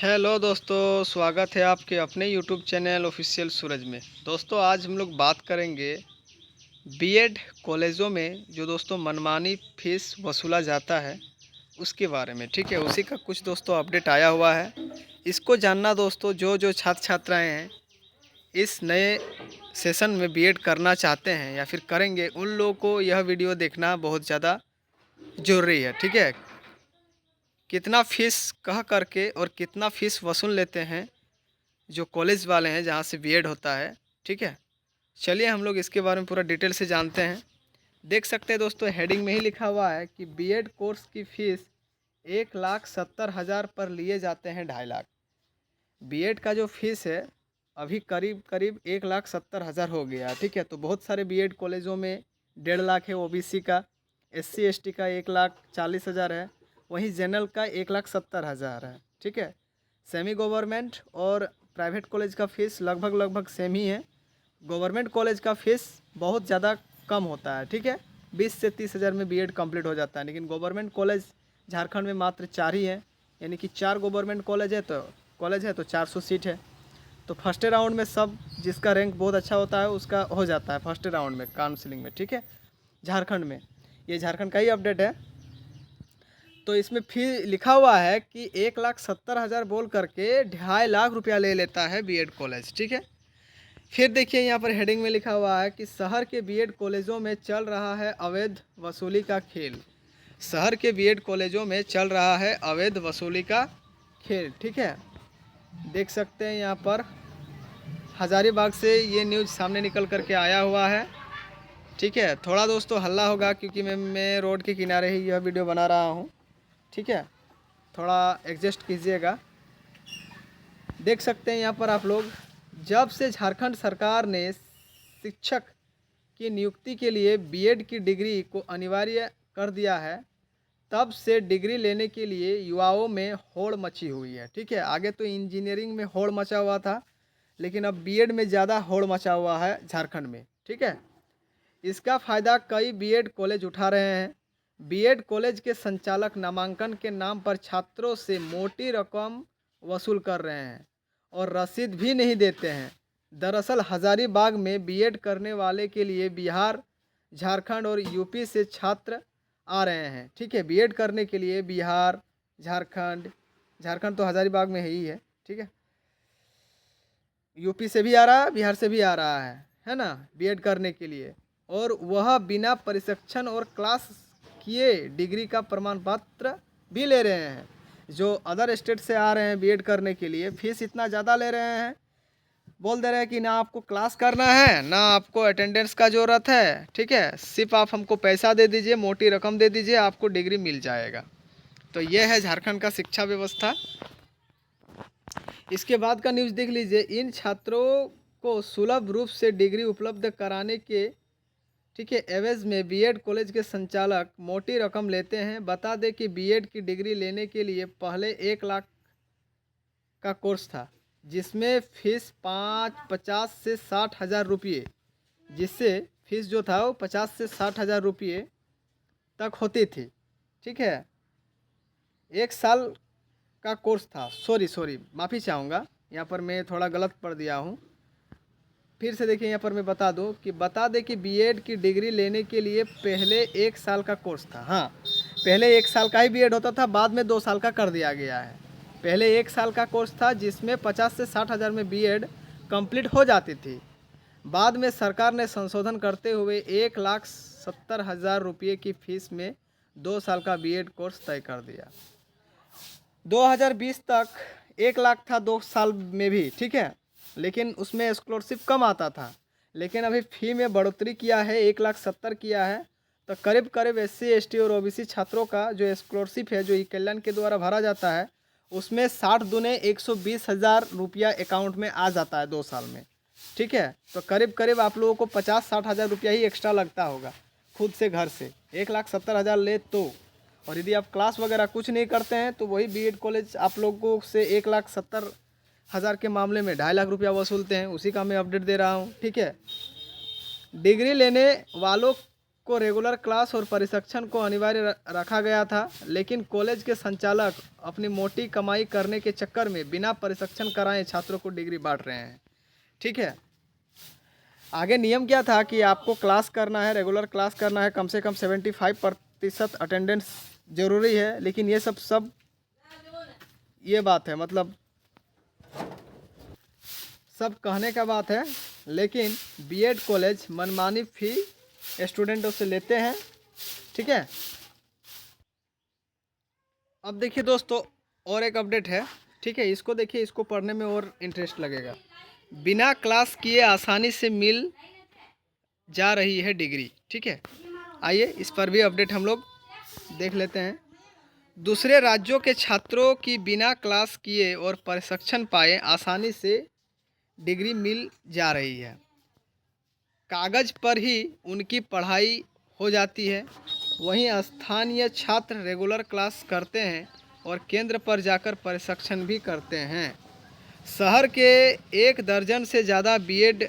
Hello दोस्तों, स्वागत है आपके अपने यूट्यूब चैनल ऑफिशियल सूरज में। दोस्तों आज हम लोग बात करेंगे बीएड कॉलेजों में जो दोस्तों मनमानी फीस वसूला जाता है उसके बारे में। ठीक है, उसी का कुछ दोस्तों अपडेट आया हुआ है। इसको जानना दोस्तों, जो जो छात्र छात्राएं हैं इस नए सेशन में बीएड करना चाहते हैं या फिर करेंगे, उन लोगों को यह वीडियो देखना बहुत ज़्यादा ज़रूरी है। ठीक है, कितना फ़ीस कह करके और कितना फ़ीस वसूल लेते हैं जो कॉलेज वाले हैं जहाँ से बीएड होता है। ठीक है, चलिए हम लोग इसके बारे में पूरा डिटेल से जानते हैं। देख सकते हैं दोस्तों, हेडिंग में ही लिखा हुआ है कि बीएड कोर्स की फ़ीस 1,70,000 पर लिए जाते हैं 2.5 लाख। बीएड का जो फीस है अभी करीब करीब 1,70,000 हो गया। ठीक है, तो बहुत सारे बीएड कॉलेजों में 1.5 लाख है, ओबीसी का, एससी एसटी का 1,40,000 है, वहीं जनरल का 1,70,000 है। ठीक है, सेमी गवर्नमेंट और प्राइवेट कॉलेज का फ़ीस लगभग सेम ही है। गवर्नमेंट कॉलेज का फ़ीस बहुत ज़्यादा कम होता है। ठीक है, 20 से 30,000 में बीएड कंप्लीट हो जाता है, लेकिन गवर्नमेंट कॉलेज झारखंड में मात्र 4 ही है, यानी कि 4 गवर्नमेंट कॉलेज है तो 400 सीट है। तो फर्स्ट राउंड में सब जिसका रैंक बहुत अच्छा होता है उसका हो जाता है फर्स्ट राउंड में काउंसलिंग में। ठीक है, झारखंड में, ये झारखंड का ही अपडेट है। तो इसमें फी लिखा हुआ है कि 1,70,000 बोल करके 2.5 लाख रुपया ले लेता है बीएड कॉलेज। ठीक है, फिर देखिए यहाँ पर हेडिंग में लिखा हुआ है कि शहर के बीएड कॉलेजों में चल रहा है अवैध वसूली का खेल। शहर के बीएड कॉलेजों में चल रहा है अवैध वसूली का खेल। ठीक है, देख सकते हैं यहाँ पर हज़ारीबाग से ये न्यूज़ सामने निकल करके आया हुआ है। ठीक है, थोड़ा दोस्तों हल्ला होगा क्योंकि मैं रोड के किनारे ही यह वीडियो बना रहा हूँ। ठीक है, थोड़ा एडजस्ट कीजिएगा। देख सकते हैं यहाँ पर आप लोग, जब से झारखंड सरकार ने शिक्षक की नियुक्ति के लिए बीएड की डिग्री को अनिवार्य कर दिया है, तब से डिग्री लेने के लिए युवाओं में होड़ मची हुई है। ठीक है, आगे तो इंजीनियरिंग में होड़ मचा हुआ था, लेकिन अब बीएड में ज़्यादा होड़ मचा हुआ है झारखंड में। ठीक है, इसका फ़ायदा कई बीएड कॉलेज उठा रहे हैं। बीएड कॉलेज के संचालक नामांकन के नाम पर छात्रों से मोटी रकम वसूल कर रहे हैं और रसीद भी नहीं देते हैं। दरअसल हज़ारीबाग में बीएड करने वाले के लिए बिहार, झारखंड और यूपी से छात्र आ रहे हैं। ठीक है, बीएड करने के लिए बिहार, झारखंड तो हज़ारीबाग में ही है। ठीक है, यूपी से भी आ रहा है, बिहार से भी आ रहा है ना, बीएड करने के लिए, और वह बिना प्रशिक्षण और क्लास किए डिग्री का प्रमाण पत्र भी ले रहे हैं। जो अदर स्टेट से आ रहे हैं बीएड करने के लिए, फीस इतना ज़्यादा ले रहे हैं, बोल दे रहे हैं कि ना आपको क्लास करना है ना आपको अटेंडेंस का ज़रूरत है। ठीक है, सिर्फ आप हमको पैसा दे दीजिए, मोटी रकम दे दीजिए, आपको डिग्री मिल जाएगा। तो ये है झारखंड का शिक्षा व्यवस्था। इसके बाद का न्यूज़ देख लीजिए, इन छात्रों को सुलभ रूप से डिग्री उपलब्ध कराने के, ठीक है, एवज में बीएड कॉलेज के संचालक मोटी रकम लेते हैं। बता दें कि बीएड की डिग्री लेने के लिए पहले 1 लाख का कोर्स था, जिसमें फीस 50 से 60,000 रुपये, जिससे फीस जो था वो 50 से 60,000 रुपये तक होती थी। ठीक है, 1 साल का कोर्स था। सॉरी माफ़ी चाहूँगा, यहाँ पर मैं थोड़ा गलत पढ़ दिया हूँ। फिर से देखिए, यहाँ पर मैं बता दें कि बीएड की डिग्री लेने के लिए पहले 1 साल का कोर्स था। हाँ, पहले 1 साल का ही बीएड होता था, बाद में 2 साल का कर दिया गया है। पहले 1 साल का कोर्स था जिसमें 50 से 60,000 में बीएड कंप्लीट हो जाती थी। बाद में सरकार ने संशोधन करते हुए 1,70,000 रुपये की फीस में 2 साल का बीएड कोर्स तय कर दिया। 2020 तक 1 लाख था 2 साल में भी। ठीक है, लेकिन उसमें स्कॉलरशिप कम आता था, लेकिन अभी फ़ी में बढ़ोतरी किया है, 1,70,000 किया है। तो करीब करीब एससी एसटी और ओबीसी छात्रों का जो स्कॉलरशिप है, जो ई कल्याण के द्वारा भरा जाता है, उसमें 60 दूने 120,000 रुपया अकाउंट में आ जाता है 2 साल में। ठीक है, तो करीब करीब आप लोगों को 50-60 हज़ार रुपया ही एक्स्ट्रा लगता होगा खुद से घर से, 1,70,000 ले तो। और यदि आप क्लास वगैरह कुछ नहीं करते हैं तो वही बीएड कॉलेज आप लोगों से 1,70,000 के मामले में 2.5 लाख रुपया वसूलते हैं। उसी का मैं अपडेट दे रहा हूँ। ठीक है, डिग्री लेने वालों को रेगुलर क्लास और प्रशिक्षण को अनिवार्य रखा गया था, लेकिन कॉलेज के संचालक अपनी मोटी कमाई करने के चक्कर में बिना प्रशिक्षण कराए छात्रों को डिग्री बांट रहे हैं। ठीक है, आगे नियम क्या था कि आपको क्लास करना है, रेगुलर क्लास करना है, कम से कम 75% अटेंडेंस ज़रूरी है। लेकिन ये सब ये बात है, मतलब सब कहने का बात है, लेकिन बीएड कॉलेज मनमानी फ़ी स्टूडेंटों से लेते हैं। ठीक है, अब देखिए दोस्तों, और एक अपडेट है। ठीक है, इसको देखिए, इसको पढ़ने में और इंटरेस्ट लगेगा। बिना क्लास किए आसानी से मिल जा रही है डिग्री। ठीक है, आइए इस पर भी अपडेट हम लोग देख लेते हैं। दूसरे राज्यों के छात्रों की बिना क्लास किए और प्रशिक्षण पाए आसानी से डिग्री मिल जा रही है। कागज़ पर ही उनकी पढ़ाई हो जाती है। वहीं स्थानीय छात्र रेगुलर क्लास करते हैं और केंद्र पर जाकर प्रशिक्षण भी करते हैं। शहर के 1 दर्जन से ज़्यादा बीएड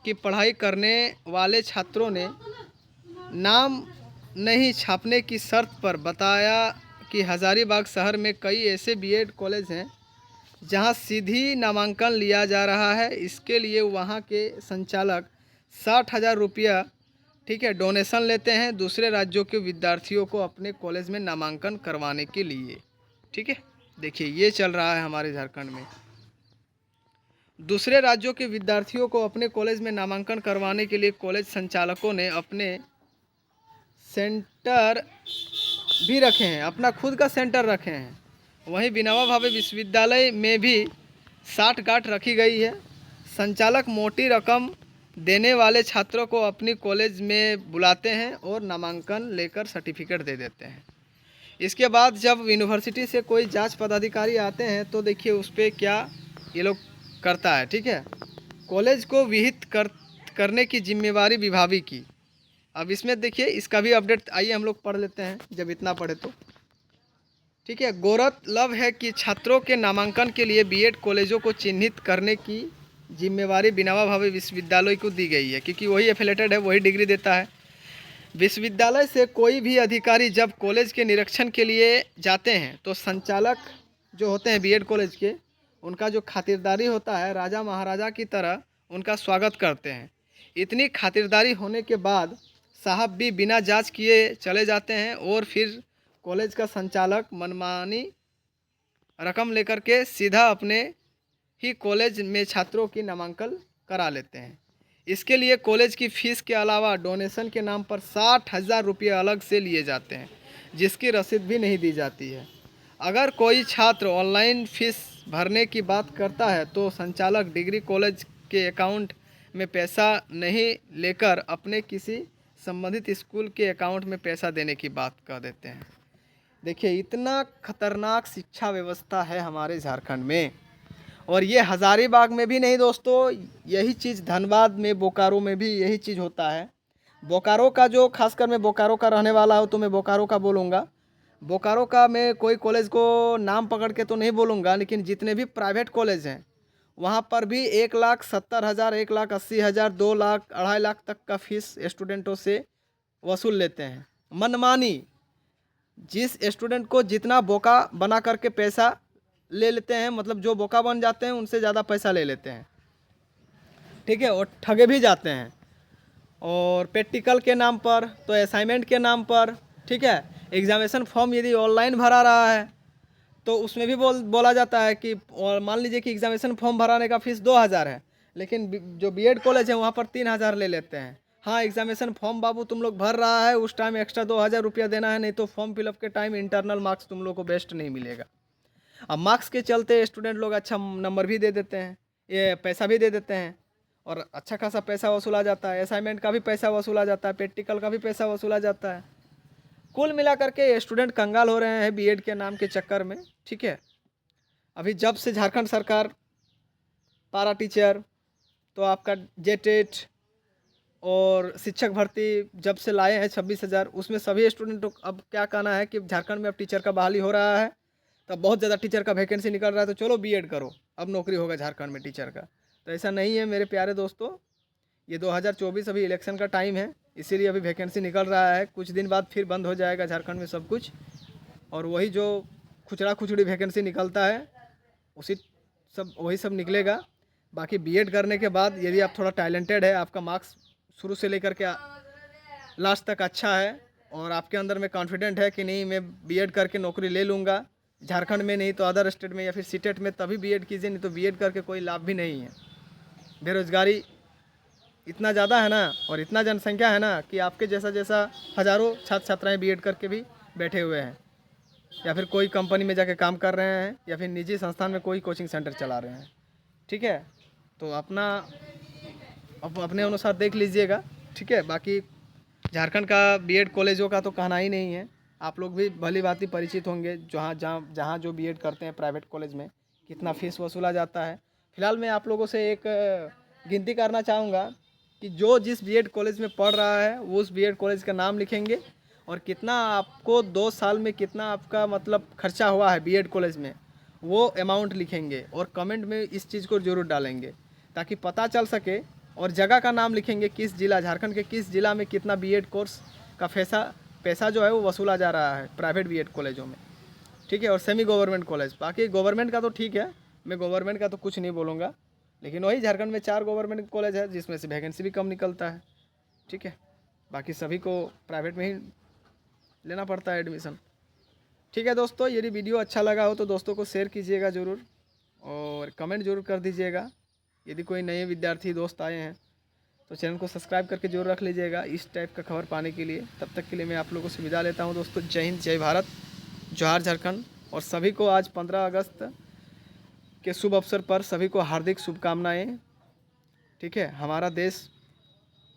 की पढ़ाई करने वाले छात्रों ने नाम नहीं छापने की शर्त पर बताया कि हज़ारीबाग शहर में कई ऐसे बीएड कॉलेज हैं जहां सीधी नामांकन लिया जा रहा है। इसके लिए वहां के संचालक 60,000 रुपया, ठीक है, डोनेशन लेते हैं दूसरे राज्यों के विद्यार्थियों को अपने कॉलेज में नामांकन करवाने के लिए। ठीक है, देखिए ये चल रहा है हमारे झारखंड में। दूसरे राज्यों के विद्यार्थियों को अपने कॉलेज में नामांकन करवाने के लिए कॉलेज संचालकों ने अपने सेंटर भी रखे हैं, अपना खुद का सेंटर रखे हैं। वहीं विनोबा भावे विश्वविद्यालय में भी 60 गांठ रखी गई है। संचालक मोटी रकम देने वाले छात्रों को अपनी कॉलेज में बुलाते हैं और नामांकन लेकर सर्टिफिकेट दे देते हैं। इसके बाद जब यूनिवर्सिटी से कोई जांच पदाधिकारी आते हैं तो देखिए उस पर क्या ये लोग करता है। ठीक है, कॉलेज को विहित करने की जिम्मेवारी विभागी की। अब इसमें देखिए इसका भी अपडेट आइए हम लोग पढ़ लेते हैं, जब इतना पढ़े तो। ठीक है, गौरतलब है कि छात्रों के नामांकन के लिए बीएड कॉलेजों को चिन्हित करने की जिम्मेवारी विनोबा भावे विश्वविद्यालय को दी गई है, क्योंकि वही एफिलेटेड है, वही डिग्री देता है। विश्वविद्यालय से कोई भी अधिकारी जब कॉलेज के निरीक्षण के लिए जाते हैं तो संचालक जो होते हैं बीएड कॉलेज के, उनका जो खातिरदारी होता है, राजा महाराजा की तरह उनका स्वागत करते हैं। इतनी खातिरदारी होने के बाद साहब भी बिना जांच किए चले जाते हैं और फिर कॉलेज का संचालक मनमानी रकम लेकर के सीधा अपने ही कॉलेज में छात्रों की नामांकन करा लेते हैं। इसके लिए कॉलेज की फ़ीस के अलावा डोनेशन के नाम पर 60,000 रुपये अलग से लिए जाते हैं, जिसकी रसीद भी नहीं दी जाती है। अगर कोई छात्र ऑनलाइन फ़ीस भरने की बात करता है तो संचालक डिग्री कॉलेज के अकाउंट में पैसा नहीं लेकर अपने किसी संबंधित स्कूल के अकाउंट में पैसा देने की बात कर देते हैं। देखिए इतना खतरनाक शिक्षा व्यवस्था है हमारे झारखंड में। और ये हज़ारीबाग में भी नहीं दोस्तों, यही चीज़ धनबाद में, बोकारो में भी यही चीज़ होता है। बोकारो का जो, खासकर मैं बोकारो का रहने वाला हूँ तो मैं बोकारो का बोलूँगा। बोकारो का मैं कोई कॉलेज को नाम पकड़ के तो नहीं बोलूँगा, लेकिन जितने भी प्राइवेट कॉलेज हैं वहाँ पर भी 1,70,000, 1,80,000, 2 लाख, 2.5 लाख तक का फीस स्टूडेंटों से वसूल लेते हैं मनमानी। जिस स्टूडेंट को जितना बोका बना करके पैसा ले लेते हैं, मतलब जो बोका बन जाते हैं उनसे ज़्यादा पैसा ले लेते हैं। ठीक है, और ठगे भी जाते हैं, और प्रैक्टिकल के नाम पर तो असाइनमेंट के नाम पर। ठीक है, एग्जामिनेशन फॉर्म यदि ऑनलाइन भरा रहा है तो उसमें भी बोला जाता है कि, और मान लीजिए कि एग्जामिनेशन फॉर्म भराने का फ़ीस 2,000 है, लेकिन जो बीएड कॉलेज है वहाँ पर 3,000 ले लेते हैं। हाँ, एग्जामिनेशन फॉर्म बाबू तुम लोग भर रहा है, उस टाइम एक्स्ट्रा 2,000 रुपया देना है, नहीं तो फॉर्म फिलअप के टाइम इंटरनल मार्क्स तुम लोग को बेस्ट नहीं मिलेगा। अब मार्क्स के चलते स्टूडेंट लोग अच्छा नंबर भी दे देते हैं, ये पैसा भी दे देते हैं, और अच्छा खासा पैसा वसूला जाता है। असाइनमेंट का भी पैसा वसूला जाता है, प्रैक्टिकल का भी पैसा वसूला जाता है। कुल मिलाकर के स्टूडेंट कंगाल हो रहे हैं बीएड के नाम के चक्कर में। ठीक है, अभी जब से झारखंड सरकार पारा टीचर, तो आपका जेटेट और शिक्षक भर्ती जब से लाए हैं 26,000, उसमें सभी स्टूडेंट, अब क्या कहना है कि झारखंड में अब टीचर का बहाली हो रहा है, तब बहुत ज़्यादा टीचर का वैकेंसी निकल रहा है, तो चलो बीएड करो, अब नौकरी होगा झारखंड में टीचर का। तो ऐसा नहीं है मेरे प्यारे दोस्तों, ये 2024 अभी इलेक्शन का टाइम है, इसीलिए अभी वैकेंसी निकल रहा है। कुछ दिन बाद फिर बंद हो जाएगा झारखंड में सब कुछ, और वही जो खुचरा खुचड़ी वैकेंसी निकलता है वही सब निकलेगा। बाकी बीएड करने के बाद यदि आप थोड़ा टैलेंटेड है, आपका मार्क्स शुरू से लेकर के लास्ट तक अच्छा है और आपके अंदर में कॉन्फिडेंट है कि नहीं मैं बीएड करके नौकरी ले लूँगा झारखंड में, नहीं तो अदर स्टेट में या फिर सीटेट में, तभी बीएड कीजिए, नहीं तो बीएड करके कोई लाभ भी नहीं है। बेरोजगारी इतना ज़्यादा है ना और इतना जनसंख्या है ना कि आपके जैसा हज़ारों छात्र छात्राएँ बीएड करके भी बैठे हुए हैं, या फिर कोई कंपनी में जाके काम कर रहे हैं, या फिर निजी संस्थान में कोई कोचिंग सेंटर चला रहे हैं। ठीक है, तो अपने अनुसार देख लीजिएगा। ठीक है, बाकी झारखंड का बीएड कॉलेजों का तो कहना ही नहीं है। आप लोग भी भली भांति परिचित होंगे जहाँ जो बीएड करते हैं प्राइवेट कॉलेज में कितना फ़ीस वसूला जाता है। फिलहाल मैं आप लोगों से एक गिनती करना चाहूँगा कि जो जिस बीएड कॉलेज में पढ़ रहा है वो उस बीएड कॉलेज का नाम लिखेंगे और कितना आपको 2 साल में कितना आपका मतलब खर्चा हुआ है बीएड कॉलेज में, वो अमाउंट लिखेंगे और कमेंट में इस चीज़ को ज़रूर डालेंगे ताकि पता चल सके। और जगह का नाम लिखेंगे, किस ज़िला, झारखंड के किस ज़िला में कितना बीएड कोर्स का पैसा जो है वो वसूला जा रहा है प्राइवेट बीएड कॉलेजों में। ठीक है, और सेमी गवर्नमेंट कॉलेज, बाकी गवर्नमेंट का तो ठीक है, मैं गवर्नमेंट का तो कुछ नहीं बोलूँगा, लेकिन वही झारखंड में 4 गवर्नमेंट कॉलेज है जिसमें से वैकेंसी भी कम निकलता है। ठीक है, बाकी सभी को प्राइवेट में ही लेना पड़ता है एडमिशन। ठीक है दोस्तों, यदि वीडियो अच्छा लगा हो तो दोस्तों को शेयर कीजिएगा ज़रूर और कमेंट ज़रूर कर दीजिएगा। यदि कोई नए विद्यार्थी दोस्त आए हैं तो चैनल को सब्सक्राइब करके जरूर रख लीजिएगा इस टाइप का खबर पाने के लिए। तब तक के लिए मैं आप लोगों से विदा लेता हूं दोस्तों। जय हिंद, जय भारत, जोहार झारखंड। और सभी को आज 15 अगस्त के शुभ अवसर पर सभी को हार्दिक शुभकामनाएं। ठीक है, हमारा देश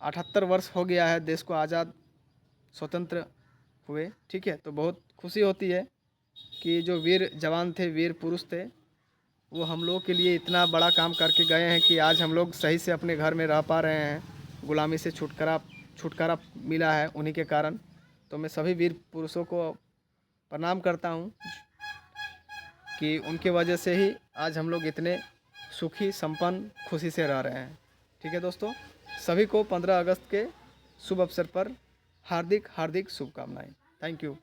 78 वर्ष हो गया है देश को आज़ाद स्वतंत्र हुए। ठीक है, तो बहुत खुशी होती है कि जो वीर जवान थे, वीर पुरुष थे, वो हम लोग के लिए इतना बड़ा काम करके गए हैं कि आज हम लोग सही से अपने घर में रह पा रहे हैं, गुलामी से छुटकारा मिला है उन्हीं के कारण। तो मैं सभी वीर पुरुषों को प्रणाम करता हूं कि उनके वजह से ही आज हम लोग इतने सुखी संपन्न खुशी से रह रहे हैं। ठीक है दोस्तों, सभी को 15 अगस्त के शुभ अवसर पर हार्दिक शुभकामनाएं। Thank you.